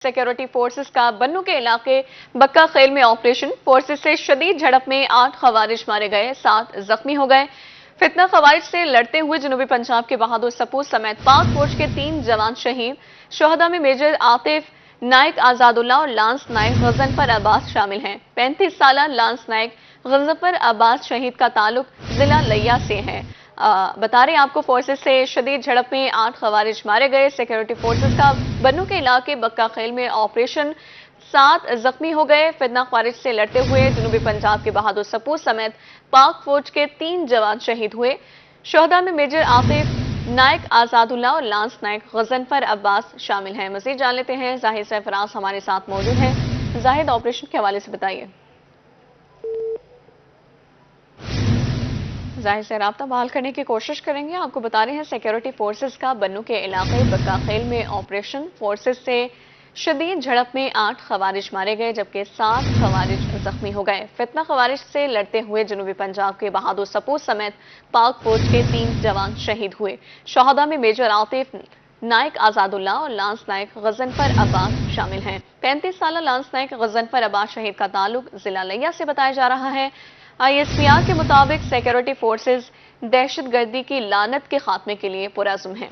Security forces का बन्नू के इलाके बक्का खेल में ऑपरेशन। फोर्सेस से शदीद झड़प में 8 खवारिज मारे गए, 7 जख्मी हो गए। फितना खवारिज से लड़ते हुए जनूबी पंजाब के बहादुर सपूत समेत पाक फौज के 3 जवान शहीद। शोहदा में मेजर आतिफ नाइक आजादुल्ला और लांस नाइक गजनफर अब्बास शामिल हैं। 35 साल लांस नाइक गजनफर अब्बास शहीद का ताल्लुक जिला लिया से है। बता रहे हैं आपको, फोर्सेस से शदीद झड़प में 8 खवारिज मारे गए। सिक्योरिटी फोर्सेस का बन्नू के इलाके बक्का खेल में ऑपरेशन, 7 जख्मी हो गए। फितना खवारिज से लड़ते हुए जनूबी पंजाब के बहादुर सपूत समेत पाक फौज के 3 जवान शहीद हुए। शोहदा में मेजर आतिफ नाइक आजादुल्ला और लांस नाइक गजनफर अब्बास शामिल हैं। मजीद जान लेते हैं, जाहिद सरफराज हमारे साथ मौजूद हैं। जाहिद, ऑपरेशन के हवाले से बताइए। जाहिर से राब्ता बहाल करने की कोशिश करेंगे। आपको बता रहे हैं, सिक्योरिटी फोर्सेस का बन्नू के इलाके बक्का खेल में ऑपरेशन। फोर्सेस से शदीद झड़प में 8 खवारिज मारे गए, जबकि 7 खवारिज जख्मी हो गए। फितना खवारिज से लड़ते हुए जनूबी पंजाब के बहादुर सपूत समेत पाक फौज के 3 जवान शहीद हुए। शोहदा में मेजर आतिफ नाइक आजादुल्ला और लांस नाइक गजनफर अब्बास शामिल हैं। 35 साल लांस नाइक गजनफर अब्बास शहीद का ताल्लुक जिला लिया से बताया जा रहा है। ISPR के मुताबिक सिक्योरिटी फोर्सेस दहशतगर्दी की लानत के खात्मे के लिए पुरअज़्म हैं।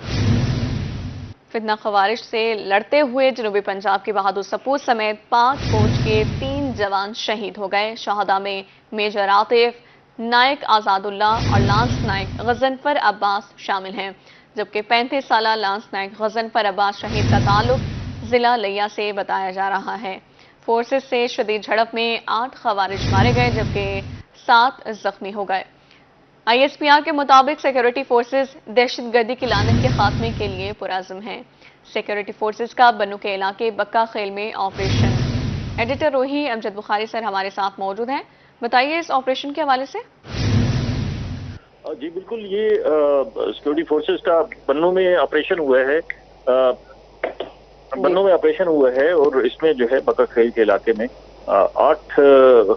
फितना खवारिज से लड़ते हुए जनूबी पंजाब के बहादुर सपूत समेत पाक फौज के 3 जवान शहीद हो गए। शहादा में मेजर आतिफ नाइक आजादुल्ला और लांस नाइक गजनफर अब्बास शामिल हैं, जबकि 35 साल लांस नाइक गजनफर अब्बास शहीद का ताल्लुक जिला लिया से बताया जा रहा है। फोर्सेस से शदीद झड़प में 8 खवारिज मारे गए, जबकि 7 जख्मी हो गए। ISPR के मुताबिक सिक्योरिटी फोर्सेस दहशतगर्दी की लानत के खात्मे के लिए पुरअज़्म हैं। सिक्योरिटी फोर्सेस का बन्नू के इलाके बक्का खेल में ऑपरेशन। एडिटर रोही अमजद बुखारी सर हमारे साथ मौजूद हैं। बताइए इस ऑपरेशन के हवाले से। जी बिल्कुल, ये सिक्योरिटी फोर्सेस का बन्नू में ऑपरेशन हुआ है। बन्नू में ऑपरेशन हुआ है और इसमें जो है बक्का खेल के इलाके में 8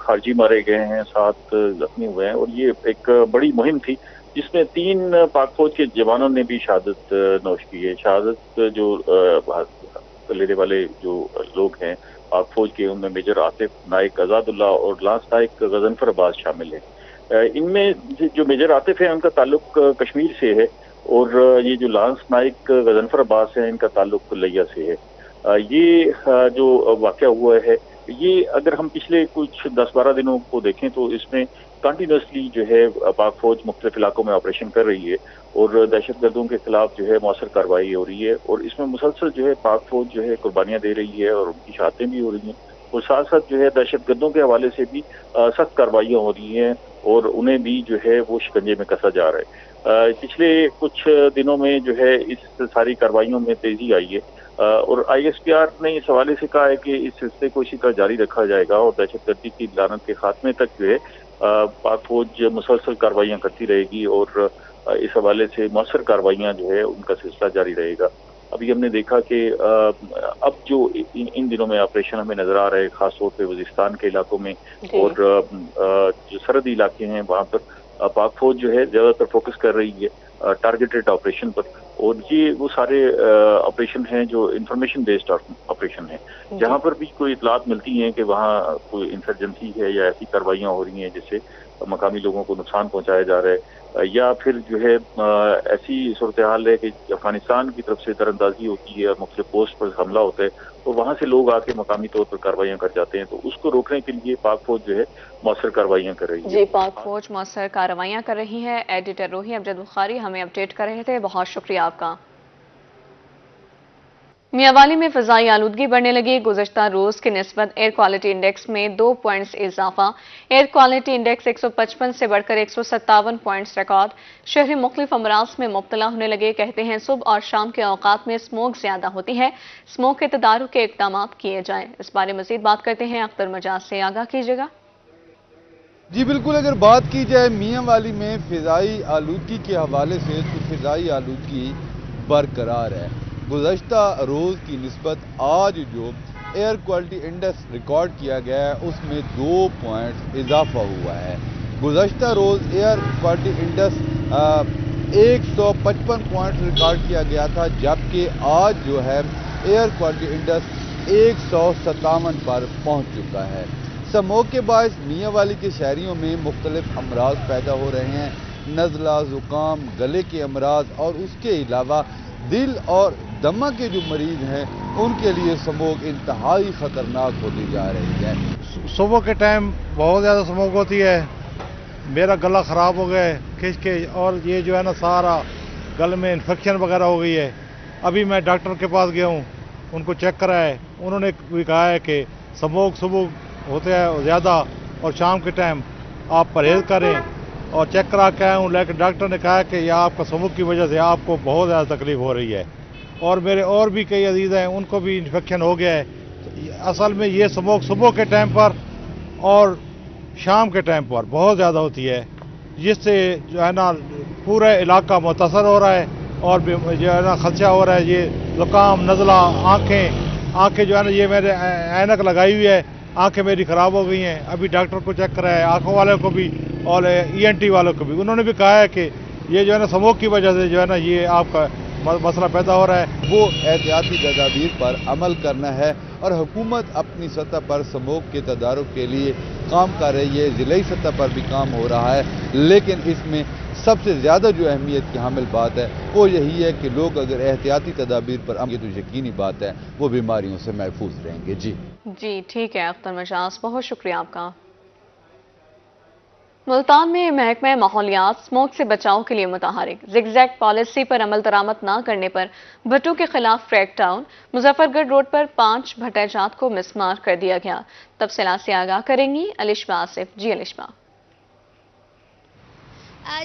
खारजी मारे गए हैं, 7 जख्मी हुए हैं। और ये एक बड़ी मुहिम थी जिसमें 3 पाक फौज के जवानों ने भी शहादत नोश की है। शहादत जो लेने वाले जो लोग हैं पाक फौज के, उनमें मेजर आतिफ नाइक आजादुल्ला और लांस नाइक गजनफर अब्बास शामिल है। इनमें जो मेजर आतिफ है उनका ताल्लुक कश्मीर से है, और ये जो लांस नाइक गजनफर अब्बास है इनका ताल्लुक लिया से है। ये जो वाक़या हुआ है, ये अगर हम पिछले कुछ 10-12 दिनों को देखें तो इसमें कंटिन्यूसली जो है पाक फौज मुख्तलिफ इलाकों में ऑपरेशन कर रही है और दहशतगर्दों के खिलाफ जो है मौसर कार्रवाई हो रही है। और इसमें मुसलसल जो है पाक फौज जो है कुर्बानियां दे रही है और उनकी शहादतें भी हो रही हैं, और साथ साथ जो है दहशतगर्दों के हवाले से भी सख्त कार्रवाइयाँ हो रही हैं और उन्हें भी जो है वो शिकंजे में कसा जा रहा है। पिछले कुछ दिनों में जो है इस सारी कार्रवाइयों में तेजी आई है, और ISPR ने इस हवाले से कहा है कि इस सिलसिले को इसी तरह जारी रखा जाएगा और दहशतगर्दी की लानत के खात्मे तक जो है पाक फौज मुसलसल कार्रवाइयाँ करती रहेगी और इस हवाले से मौसर कार्रवाइयाँ जो है उनका सिलसिला जारी रहेगा। अभी हमने देखा कि अब जो इन दिनों में ऑपरेशन हमें नजर आ रहे हैं, खासतौर पर वजीरिस्तान के इलाकों में और जो सरहदी इलाके हैं वहाँ पर पाक फौज जो है ज्यादातर फोकस कर रही है टारगेटेड ऑपरेशन पर। और ये वो सारे ऑपरेशन हैं जो इंफॉर्मेशन बेस्ड ऑपरेशन है, जहाँ पर भी कोई इतलात मिलती हैं कि वहाँ कोई इंसर्जेंसी है या ऐसी कार्रवाइयाँ हो रही हैं जिससे मकामी लोगों को नुकसान पहुँचाया जा रहा है, या फिर जो है ऐसी सूरत हाल है कि अफगानिस्तान की तरफ से दरअंदाजी होती है और मुख्तलिफ पोस्ट पर हमला होता है, तो वहाँ से लोग आके मकामी तौर पर कार्रवाइयाँ कर जाते हैं, तो उसको रोकने के लिए पाक फौज जो है मौसर कार्रवाइयाँ कर रही है। जी, पाक फौज मौसर कार्रवाइयाँ कर रही है। एडिटर रोही अमजद बुखारी हमें अपडेट कर रहे थे, बहुत शुक्रिया आपका। मियांवाली में फ़िज़ाई आलूदगी बढ़ने लगी। गुज़श्ता रोज़ की निस्बत एयर क्वालिटी इंडेक्स में 2 पॉइंट्स इजाफा। एयर क्वालिटी इंडेक्स 155 से बढ़कर 157 पॉइंट्स रिकॉर्ड। शहरी मुख्तलिफ अमराज में मुब्तला होने लगे। कहते हैं सुबह और शाम के औकात में स्मोक ज्यादा होती है, स्मोक के तदारुक के इक़दाम किए जाएं। इस बारे मज़ीद बात करते हैं, अख्तर मजाज से आगाह कीजिएगा। जी बिल्कुल, अगर बात की जाए मियांवाली में फ़िज़ाई आलूदगी के हवाले से तो फ़िज़ाई आलूदगी बरकरार है। गुज़श्ता रोज़ की निस्बत आज जो एयर क्वालिटी इंडेक्स रिकॉर्ड किया गया है उसमें 2 पॉइंट्स इजाफा हुआ है। गुज़श्ता रोज़ air quality index 155 point record किया गया था, जबकि आज जो है एयर क्वालिटी इंडेक्स 157 پر پہنچ چکا ہے۔ سموگ کے باعث میاں والی کے شہریوں میں مختلف امراض پیدا ہو رہے ہیں، نزلہ، زکام، گلے کے امراض اور اس کے علاوہ دل اور دمہ کے جو مریض ہیں ان کے لیے سموگ انتہائی خطرناک ہوتی جا رہی ہے۔ صبح کے ٹائم بہت زیادہ سموگ ہوتی ہے، میرا گلا خراب ہو گیا ہے کھچ کے، اور یہ جو ہے نا سارا گلے میں انفیکشن وغیرہ ہو گئی ہے۔ ابھی میں ڈاکٹر کے پاس گیا ہوں، ان کو چیک کرا ہے، انہوں نے بھی کہا ہے کہ سموگ صبح ہوتے ہیں زیادہ اور شام کے ٹائم آپ پرہیز کریں، اور چیک کرا کے آیا ہوں، لیکن ڈاکٹر نے کہا ہے کہ یہ آپ کا سموگ کی وجہ سے آپ کو بہت زیادہ تکلیف ہو رہی ہے، اور میرے اور بھی کئی عزیز ہیں ان کو بھی انفیکشن ہو گیا ہے۔ اصل میں یہ سموگ صبح کے ٹائم پر اور شام کے ٹائم پر بہت زیادہ ہوتی ہے، جس سے جو ہے نا پورا علاقہ متاثر ہو رہا ہے، اور جو ہے نا خدشہ ہو رہا ہے، یہ زکام، نزلہ، آنکھیں جو ہے نا، یہ میرے اینک لگائی ہوئی ہے، آنکھیں میری خراب ہو گئی ہیں۔ ابھی ڈاکٹر کو چیک کرایا ہے، آنکھوں والے کو بھی اور ENT والوں کو بھی، انہوں نے بھی کہا ہے کہ یہ جو ہے نا سموگ کی وجہ سے جو ہے نا یہ آپ کا مسئلہ پیدا ہو رہا ہے۔ وہ احتیاطی تدابیر پر عمل کرنا ہے، اور حکومت اپنی سطح پر سموگ کے تدارک کے لیے کام کر رہی ہے، ضلعی سطح پر بھی کام ہو رہا ہے، لیکن اس میں سب سے زیادہ جو اہمیت کی حامل بات ہے وہ یہی ہے کہ لوگ اگر احتیاطی تدابیر پر عمل کریں تو یقینی بات ہے وہ بیماریوں سے محفوظ رہیں گے۔ جی ٹھیک ہے اختر مجاز، بہت شکریہ آپ کا۔ ملتان میں محکمہ ماحولیات سموگ سے بچاؤ کے لیے متحرک، زگ زیگ پالیسی پر عمل درآمد نہ کرنے پر بھٹوں کے خلاف کریک ڈاؤن، مظفر گڑھ روڈ پر 5 بھٹہ جات کو مسمار کر دیا گیا۔ تفصیلات سے آگاہ کریں گی الشبہ آصف۔ جی الشبہ۔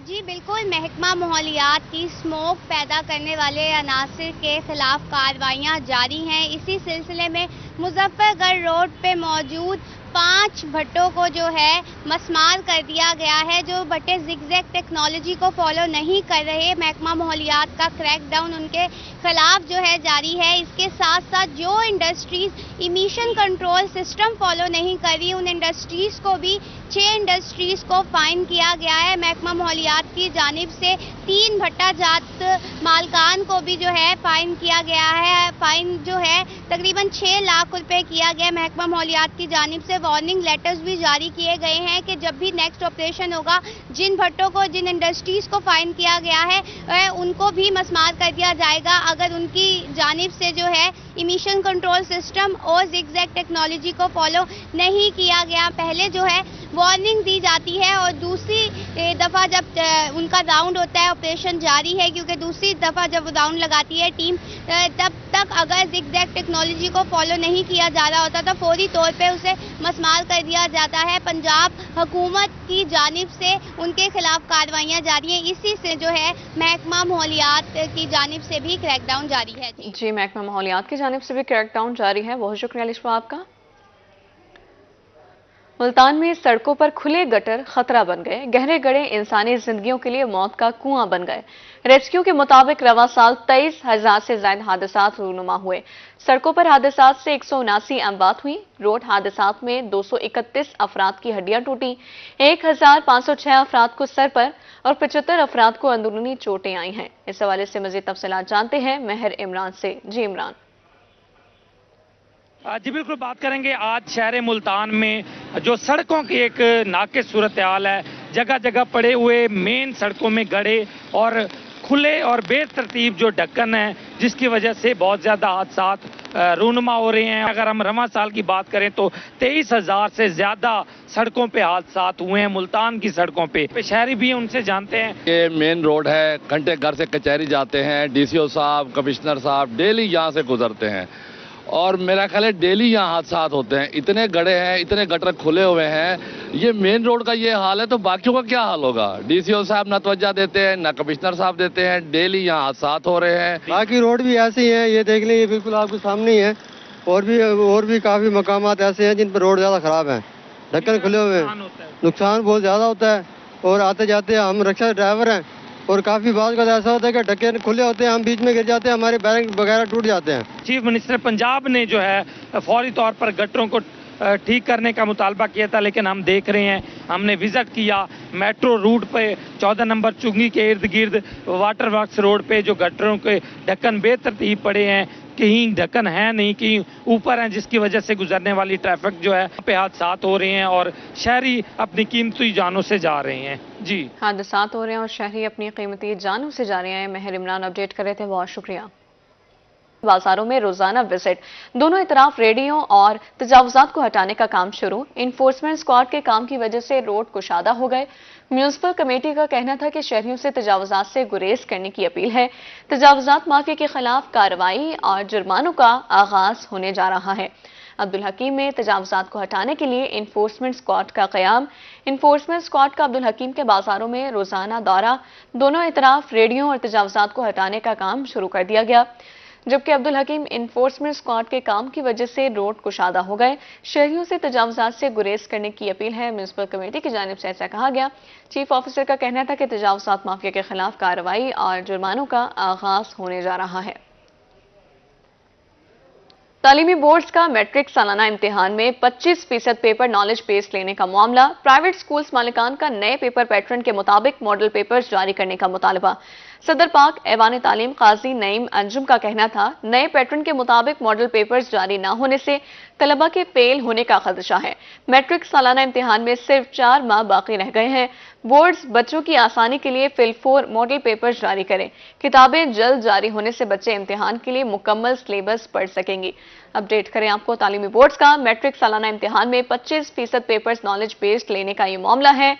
جی بالکل، محکمہ ماحولیات کی سموگ پیدا کرنے والے عناصر کے خلاف کارروائیاں جاری ہیں۔ اسی سلسلے میں مظفر گڑھ روڈ پہ موجود 5 بھٹوں کو جو ہے مسمار کر دیا گیا ہے، جو بھٹے زگ زیگ ٹیکنالوجی کو فالو نہیں کر رہے۔ محکمہ ماحولیات کا کریک ڈاؤن ان کے خلاف جو ہے جاری ہے۔ اس کے ساتھ ساتھ جو industries emission control system follow نہیں کر رہی، ان انڈسٹریز کو بھی 6 انڈسٹریز کو فائن کیا گیا ہے محکمہ ماحولیات کی جانب سے۔ 3 بھٹہ جات مالکان کو بھی جو ہے فائن کیا گیا ہے۔ فائن جو ہے تقریباً 6 لاکھ روپے کیا گیا محکمہ ماحولیات کی جانب سے۔ وارننگ لیٹرز بھی جاری کیے گئے ہیں کہ جب بھی نیکسٹ آپریشن ہوگا، جن بھٹوں کو، جن انڈسٹریز کو فائن کیا گیا ہے ان کو بھی مسمار کر دیا جائے گا اگر ان کی جانب سے جو ہے ایمیشن کنٹرول سسٹم اور زگ زیگ ٹیکنالوجی کو فالو نہیں کیا گیا۔ پہلے جو ہے وارننگ دی جاتی ہے، اور دوسری دفعہ جب ان کا راؤنڈ ہوتا ہے، آپریشن جاری ہے، کیونکہ دوسری دفعہ جب راؤنڈ لگاتی ہے ٹیم، تب تک اگر زگ زیگ ٹیکنالوجی کو فالو نہیں کیا جا رہا ہوتا تو فوری طور پہ اسے مسمار کر دیا جاتا ہے۔ پنجاب حکومت کی جانب سے ان کے خلاف کارروائیاں جاری ہیں۔ اسی سے جو ہے محکمہ ماحولیات کی جانب سے بھی کریک ڈاؤن جاری ہے۔ جی محکمہ ماحولیات کی جانب سے بھی کریک ڈاؤن جاری ہے، بہت شکریہ الشبہ آپ کا۔ ملتان میں سڑکوں پر کھلے گٹر خطرہ بن گئے، گہرے گڑھے انسانی زندگیوں کے لیے موت کا کنواں بن گئے۔ ریسکیو کے مطابق رواں سال 23,000 سے زائد حادثات رونما ہوئے۔ سڑکوں پر حادثات سے 179 اموات ہوئی۔ روڈ حادثات میں 231 افراد کی ہڈیاں ٹوٹی، 1,506 افراد کو سر پر اور 75 افراد کو اندرونی چوٹیں آئی ہیں۔ اس حوالے سے مزید تفصیلات جانتے ہیں مہر عمران سے۔ جی عمران۔ جی بالکل بات کریں گے آج شہر ملتان میں جو سڑکوں کی ایک ناقص صورتحال ہے، جگہ جگہ پڑے ہوئے مین سڑکوں میں گڑھے اور کھلے اور بے ترتیب جو ڈھکن ہیں، جس کی وجہ سے بہت زیادہ حادثات رونما ہو رہے ہیں۔ اگر ہم رواں سال کی بات کریں تو 23,000 سے زیادہ سڑکوں پہ حادثات ہوئے ہیں ملتان کی سڑکوں پہ۔ شہری بھی ان سے جانتے ہیں۔ یہ مین روڈ ہے، گھنٹے گھر سے کچہری جاتے ہیں، DCO صاحب، کمشنر صاحب ڈیلی یہاں سے گزرتے ہیں، اور میرا خیال ہے ڈیلی یہاں حادثات ہوتے ہیں۔ اتنے گڑھے ہیں، اتنے گٹر کھلے ہوئے ہیں، یہ مین روڈ کا یہ حال ہے تو باقیوں کا کیا حال ہوگا؟ DCO صاحب نہ توجہ دیتے ہیں، نہ کمشنر صاحب دیتے ہیں، ڈیلی یہاں حادثات ہو رہے ہیں۔ باقی روڈ بھی ایسے ہی ہیں، یہ دیکھ لیں، یہ بالکل آپ کے سامنے ہی ہے، اور بھی کافی مقامات ایسے ہیں جن پر روڈ زیادہ خراب ہیں، ڈھکن کھلے ہوئے ہیں، نقصان بہت زیادہ ہوتا ہے، اور آتے جاتے ہم رکشہ ڈرائیور ہیں، اور کافی بات کا ایسا ہوتا ہے کہ ڈھکن کھلے ہوتے ہیں، ہم بیچ میں گر جاتے ہیں، ہمارے بیرنگ وغیرہ ٹوٹ جاتے ہیں۔ چیف منسٹر پنجاب نے جو ہے فوری طور پر گٹروں کو ٹھیک کرنے کا مطالبہ کیا تھا، لیکن ہم دیکھ رہے ہیں، ہم نے وزٹ کیا میٹرو روٹ پہ 14 نمبر چنگی کے ارد گرد واٹر ورکس روڈ پہ جو گٹروں کے ڈھکن بے ترتیب پڑے ہیں، कहीं ढक्कन है नहीं, कहीं ऊपर है, जिसकी वजह से गुजरने वाली ट्रैफिक जो है पे हादसात हो रहे हैं और शहरी अपनी कीमती जानों से जा रहे हैं। जी, हादसात हो रहे हैं और शहरी अपनी कीमती जानों से जा रहे हैं। महर इमरान अपडेट कर रहे थे, बहुत शुक्रिया। बाजारों में रोजाना विजिट, दोनों इतराफ रेडियो और तजावुजात को हटाने का काम शुरू। इन्फोर्समेंट स्क्वाड के काम की वजह से रोड कुशादा हो गए। म्यूनिसिपल कमेटी का कहना था कि शहरियों से तजावुजात से गुरेज करने की अपील है। तजावुजात माफिया के खिलाफ कार्रवाई और जुर्मानों का आगाज होने जा रहा है। अब्दुल हकीम में तजावुजात को हटाने के लिए इन्फोर्समेंट स्क्वाड का क़याम। इन्फोर्समेंट स्क्वाड का अब्दुल हकीम के बाजारों में रोजाना दौरा, दोनों इतराफ रेडियो और तजावुजात को हटाने का काम शुरू कर दिया गया। जबकि अब्दुल हकीम इन्फोर्समेंट स्क्वाड के काम की वजह से रोड कुशादा हो गए। शहरियों से तजावुजात से गुरेज करने की अपील है। म्यूनिसिपल कमेटी की जानिब से ऐसा कहा गया। चीफ ऑफिसर का कहना था कि तजावुजात माफिया के खिलाफ कार्रवाई और जुर्मानों का आगाज होने जा रहा है। तालीमी बोर्ड्स का मैट्रिक सालाना इम्तिहान में 25% पेपर नॉलेज बेस्ड लेने का मामला। प्राइवेट स्कूल्स मालिकान का नए पेपर पैटर्न के मुताबिक मॉडल पेपर्स जारी करने का मुतालबा। सदर पाक ऐवान तालीम काजी नईम अंजुम का कहना था, नए पैटर्न के मुताबिक मॉडल पेपर्स जारी न होने से तलबा के फेल होने का खदशा है। मैट्रिक सालाना इम्तिहान में सिर्फ 4 माह बाकी रह गए हैं। बोर्ड्स बच्चों की आसानी के लिए फिल-4 मॉडल पेपर्स जारी करें। किताबें जल्द जारी होने से बच्चे इम्तिहान के लिए मुकम्मल सिलेबस पढ़ सकेंगे। अपडेट करें आपको, तालीमी बोर्ड्स का मैट्रिक सालाना इम्तिहान में 25% पेपर्स नॉलेज बेस्ड लेने का ये मामला है।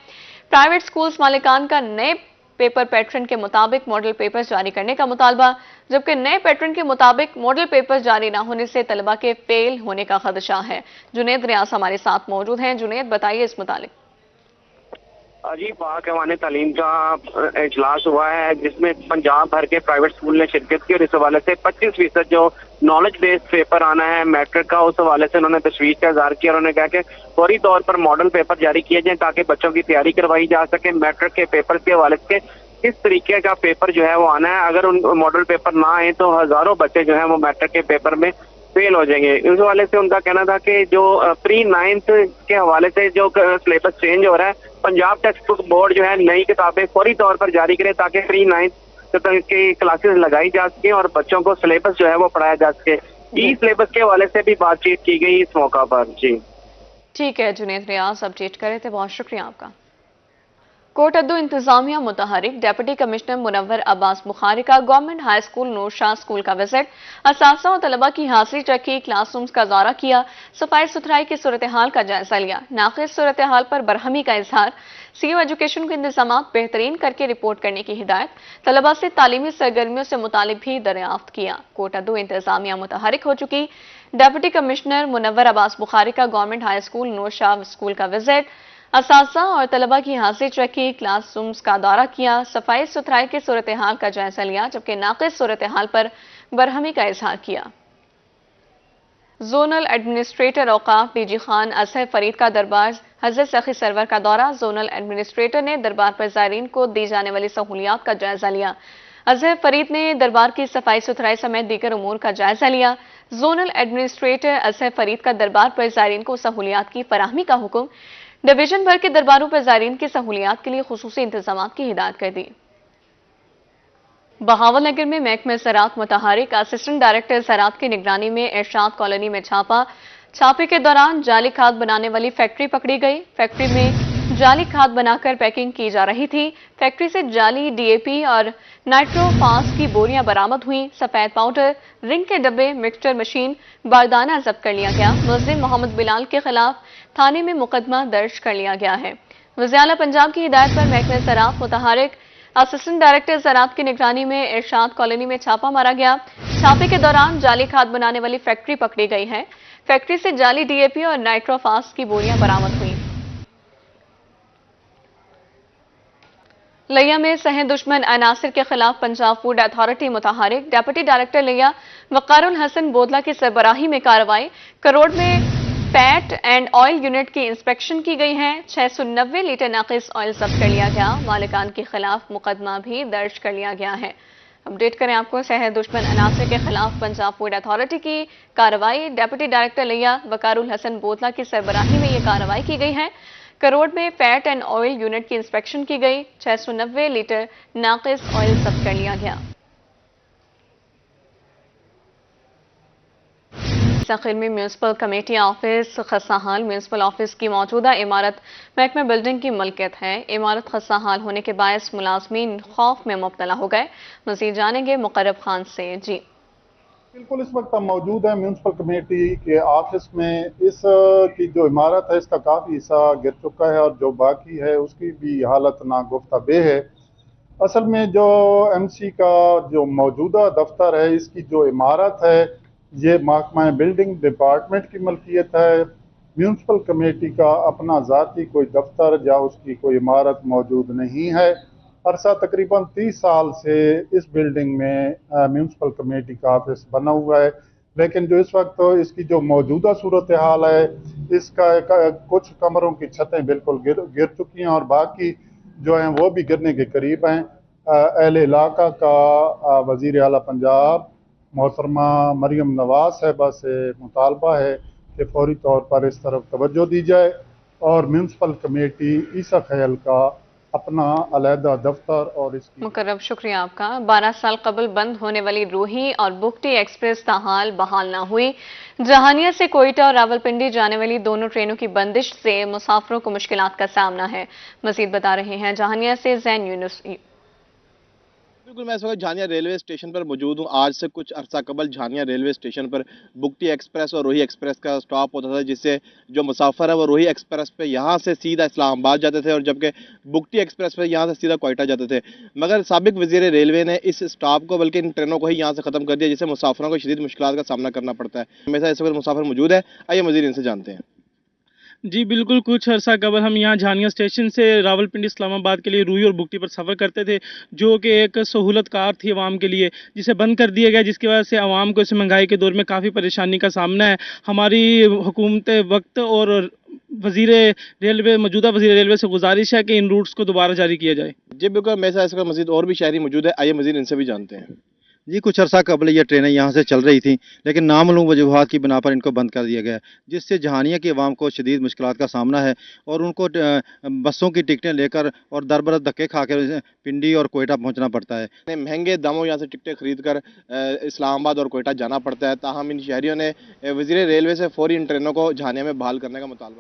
प्राइवेट स्कूल्स मालिकान का नए पेपर पैटर्न के मुताबिक मॉडल पेपर्स जारी करने का मुतालबा, जबकि नए पैटर्न के मुताबिक मॉडल पेपर्स जारी न होने से तलबा के फेल होने का खदशा है। जुनेद रियाज हमारे साथ मौजूद हैं। जुनेद, बताइए इस मुतालिक। जी, पाक ऐवान तालीम का इजलास हुआ है जिसमें पंजाब भर के प्राइवेट स्कूल ने शिरकत की और इस हवाले से 25% जो नॉलेज बेस्ड पेपर आना है मैट्रिक का, उस हवाले से उन्होंने तशवीश का इजहार किया। उन्होंने कहा कि फौरी तौर पर मॉडल पेपर जारी किए जाएं ताकि बच्चों की तैयारी करवाई जा सके। मैट्रिक के पेपर के हवाले से किस तरीके का पेपर जो है वो आना है, अगर उन मॉडल पेपर ना आए तो हजारों बच्चे जो है वो मैट्रिक के पेपर में फेल हो जाएंगे। इस हवाले से उनका कहना था कि जो प्री 9th के हवाले से जो सिलेबस चेंज हो रहा है, पंजाब टेक्स्ट बुक बोर्ड जो है नई किताबें फौरी तौर पर जारी करे ताकि प्री 9th की क्लासेस लगाई जा सके और बच्चों को सिलेबस जो है वो पढ़ाया जा सके। ई सिलेबस के हवाले से भी बातचीत की गई इस मौका पर। जी ठीक है जुनेद रियाज, अपडेट करे थे, बहुत शुक्रिया आपका। कोटअद्दू इंतजामिया मुतहरिक डेप्यूटी कमिश्नर मुनव्वर अब्बास बुखारी का गवर्नमेंट हाई स्कूल नूरशाह स्कूल का विजिट, असातिज़ा और तलबा की हाजिरी रखी, क्लासरूम्स का दौरा किया, सफाई सुथराई की सूरत हाल का जायजा लिया, नाक़िस सूरत हाल पर बरहमी का इजहार, सीओ एजुकेशन के इंतजाम बेहतरीन करके रिपोर्ट करने की हिदायत, तलबा से तालीमी सरगर्मियों से मुतालिब भी दरियाफ्त किया। कोटअद्दू इंतजामिया मुतहरिक हो चुकी डेप्यूटी कमिश्नर मुनव्वर अब्बास बुखारी का गवर्नमेंट हाई स्कूल नूरशाह स्कूल का विजिट, असातिज़ा और तलबा की हाजिरी रखी, क्लासरूम्स का दौरा किया, सफाई सुथराई की सूरत हाल का जायजा लिया, जबकि नाक़िस सूरत हाल पर बरहमी का इजहार किया। जोनल एडमिनिस्ट्रेटर औकाफ डीजी खान असहर फरीद का दरबार हज़रत सखी सरवर का दौरा, जोनल एडमिनिस्ट्रेटर ने दरबार पर ज़ायरीन को दी जाने वाली सहूलियात का जायजा लिया। असहर फरीद ने दरबार की सफाई सुथराई समेत दीगर उमूर का जायजा लिया। जोनल एडमिनिस्ट्रेटर असहर फरीद का दरबार पर ज़ायरीन को सहूलियात की फराहमी का हुक्म, डिवीजन भर के दरबारों पर ज़ायरीन की सहूलियात के लिए खुसूसी इंतजाम की हिदायत कर दी। बहावलनगर में महकमे ज़राअत मुतहरिक असिस्टेंट डायरेक्टर ज़राअत की निगरानी में इरशाद कॉलोनी में छापे के दौरान जाली खाद बनाने वाली फैक्ट्री पकड़ी गई। फैक्ट्री में जाली खाद बनाकर पैकिंग की जा रही थी। फैक्ट्री से जाली डीएपी और नाइट्रोफास की बोरियां बरामद हुई। सफेद पाउडर, रिंग के डब्बे, मिक्सचर मशीन, बारदाना जब्त कर लिया गया। मुल्जिम मोहम्मद बिलाल के खिलाफ थाने में मुकदमा दर्ज कर लिया गया है। वज़ीर आला पंजाब की हिदायत पर महकमे ज़राअत मुतहरिक असिस्टेंट डायरेक्टर ज़राअत की निगरानी में इरशाद कॉलोनी में छापा मारा गया। छापे के दौरान जाली खाद बनाने वाली फैक्ट्री पकड़ी गई है। फैक्ट्री से जाली डीएपी और नाइट्रोफास की बोरियां बरामद हुई। लिया में सह दुश्मन अनासिर के खिलाफ पंजाब फूड अथॉरिटी मुतहरिक, डेप्यूटी डायरेक्टर लिया वक़ारुल हसन बोदला की सरबराही में कार्रवाई। करोड़ में फैट एंड ऑयल यूनिट की इंस्पेक्शन की गई है। 690 लीटर नाक़िस ऑयल जब्त कर लिया गया। मालिकान के खिलाफ मुकदमा भी दर्ज कर लिया गया है। अपडेट करें आपको, शहर दुश्मन अनासिर के खिलाफ पंजाब फूड अथॉरिटी की कार्रवाई। डेप्यूटी डायरेक्टर लिया वक़ारुल हसन बोदला की सरबराही में यह कार्रवाई की गई है। करोड़ में फैट एंड ऑयल यूनिट की इंस्पेक्शन की गई। 690 लीटर नाक़िस ऑयल जब्त कर लिया गया। मुस्तकिल में म्यूनसिपल कमेटी ऑफिस खस्ताहाल। म्यूनसिपल ऑफिस की मौजूदा इमारत महकमा बिल्डिंग की मलकियत है। इमारत खस्ताहाल होने के बायस मुलाजमीन खौफ में मुब्तला हो गए। मज़ीद जानेंगे मुकर्रब खान से। जी बिल्कुल, इस वक्त हम मौजूद हैं म्यूनसिपल कमेटी के ऑफिस में। इस की जो इमारत है इसका काफ़ी हिस्सा गिर चुका है और जो बाकी है उसकी भी हालत नागुफ्ताबे है। असल में जो एमसी का जो मौजूदा दफ्तर है इसकी जो इमारत है ये महकमा बिल्डिंग डिपार्टमेंट की मलकियत है। म्यूनसिपल कमेटी का अपना ज़ाती कोई दफ्तर या उसकी कोई इमारत मौजूद नहीं है। अरसा तकरीबन 30 साल से इस बिल्डिंग में म्यूनसिपल कमेटी का ऑफिस बना हुआ है, लेकिन जो इस वक्त इसकी जो मौजूदा सूरत हाल है इसका कुछ कमरों की छतें बिल्कुल गिर चुकी हैं और बाकी जो हैं वो भी गिरने के करीब हैं। अहले इलाका का वज़ीर आला पंजाब मोहतरमा मरियम नवाज साहिबा से मुतालबा है कि फौरी तौर पर इस तरफ तवज्जो दी जाए और म्यूनसिपल कमेटी ईसा ख्याल का अपना अलहदा दफ्तर और इसकी। मुकर्रब, शुक्रिया आपका। 12 साल कबल बंद होने वाली रूही और बुगटी एक्सप्रेस ताहाल बहाल ना हुई। जहानिया से कोयटा और रावलपिंडी जाने वाली दोनों ट्रेनों की बंदिश से मुसाफिरों को मुश्किलात का सामना है। मजीद बता रहे हैं जहानिया से जैन यूनुस। बिल्कुल, मैं इस वक्त झानिया रेलवे स्टेशन पर मौजूद हूँ। आज से कुछ अरसा कबल झानिया रेलवे स्टेशन पर बुगटी एक्सप्रेस और रोही एक्सप्रेस का स्टॉप होता था, जिससे जो मुसाफिर है वो रोही एक्सप्रेस पे यहाँ से सीधा इस्लामाबाद जाते थे और जबकि बुगटी एक्सप्रेस पे यहाँ से सीधा कोयटा जाते थे। मगर साबिक वज़ीर रेलवे ने इस स्टॉप को बल्कि इन ट्रेनों को ही यहाँ से ख़त्म कर दिया, जिससे मुसाफिरों को शदीद मुश्किलात का सामना करना पड़ता है। हमेशा इस वक्त मुसाफिर मौजूद है, आइए मज़ीद इनसे जानते हैं। जी बिल्कुल, कुछ अर्सा कबल हम यहाँ झानिया स्टेशन से रावलपिंडी इस्लामाबाद के लिए रूही और बुगटी पर सफ़र करते थे, जो कि एक सहूलत कार थी आवाम के लिए, जिसे बंद कर दिया गया, जिसकी वजह से आवाम को इस महंगाई के दौर में काफ़ी परेशानी का सामना है। हमारी हुकूमत वक्त और मौजूदा वज़ीर रेलवे से गुजारिश है कि इन रूट्स को दोबारा जारी किया जाए। जी बिल्कुल, मेरे साथ इसका मज़ीद और भी शहरी मौजूद है, आइए मज़ीद इनसे भी जानते हैं। जी, कुछ अर्सा कबल ये ट्रेनें यहाँ से चल रही थीं, लेकिन नामालूम वजूहात की बिना पर इनको बंद कर दिया गया, जिससे जहानिया की आवाम को शदीद मुश्किलात का सामना है और उनको बसों की टिकटें लेकर और दर बदर धक्के खा कर पिंडी और कोयटा पहुँचना पड़ता है। महंगे दामों यहाँ से टिकटें खरीद कर इस्लामाबाद और कोयटा जाना पड़ता है। ताहम इन शहरियों ने वज़ीर रेलवे से फौरी इन ट्रेनों को झानिया में बहाल करने का मुतालबा